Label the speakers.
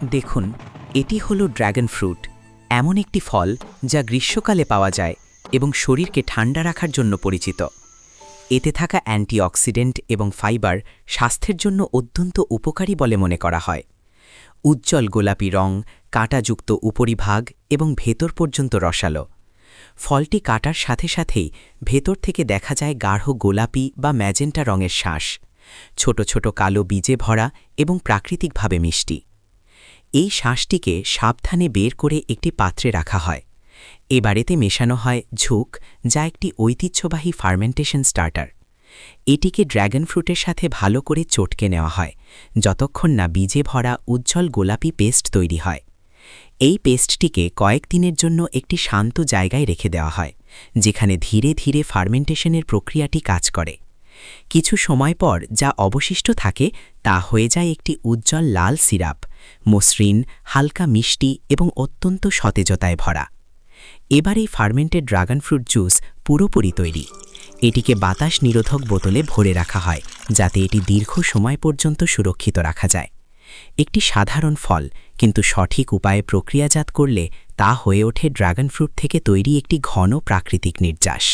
Speaker 1: দেখুন, এটি হলো ড্র্যাগন ফ্রুট, এমন একটি ফল যা গ্রীষ্মকালে পাওয়া যায় এবং শরীরকে ঠান্ডা রাখার জন্য পরিচিত। এতে থাকা অ্যান্টিঅক্সিডেন্ট এবং ফাইবার স্বাস্থ্যের জন্য অত্যন্ত উপকারী বলে মনে করা হয়। উজ্জ্বল গোলাপি রং, কাঁটাযুক্ত উপরিভাগ এবং ভেতর পর্যন্ত রসালো। ফলটি কাটার সাথে সাথেই ভেতর থেকে দেখা যায় গাঢ় গোলাপি বা ম্যাজেন্টা রঙের শ্বাস, ছোট ছোট কালো বীজে ভরা এবং প্রাকৃতিকভাবে মিষ্টি। এই শ্বাসটিকে সাবধানে বের করে একটি পাত্রে রাখা হয়। এবারেতে মেশানো হয় ঝুঁক, যা একটি ঐতিহ্যবাহী ফার্মেন্টেশন স্টার্টার। এটিকে ড্র্যাগন ফ্রুটের সাথে ভালো করে চটকে নেওয়া হয়, যতক্ষণ না বীজে ভরা উজ্জ্বল গোলাপি পেস্ট তৈরি হয়। এই পেস্টটিকে কয়েকদিনের জন্য একটি শান্ত জায়গায় রেখে দেওয়া হয়, যেখানে ধীরে ধীরে ফার্মেন্টেশনের প্রক্রিয়াটি কাজ করে। কিছু সময় পর যা অবশিষ্ট থাকে তা হয়ে যায় একটি উজ্জ্বল লাল সিরাপ, মসৃণ, হালকা মিষ্টি এবং অত্যন্ত সতেজতায় ভরা। এবার এই ফার্মেন্টেড ড্রাগন ফ্রুট জুস পুরোপুরি তৈরি। এটিকে বাতাস নিরোধক বোতলে ভরে রাখা হয়, যাতে এটি দীর্ঘ সময় পর্যন্ত সুরক্ষিত রাখা যায়। একটি সাধারণ ফল, কিন্তু সঠিক উপায়ে প্রক্রিয়াজাত করলে তা হয়ে ওঠে ড্রাগন ফ্রুট থেকে তৈরি একটি ঘন প্রাকৃতিক নির্যাস।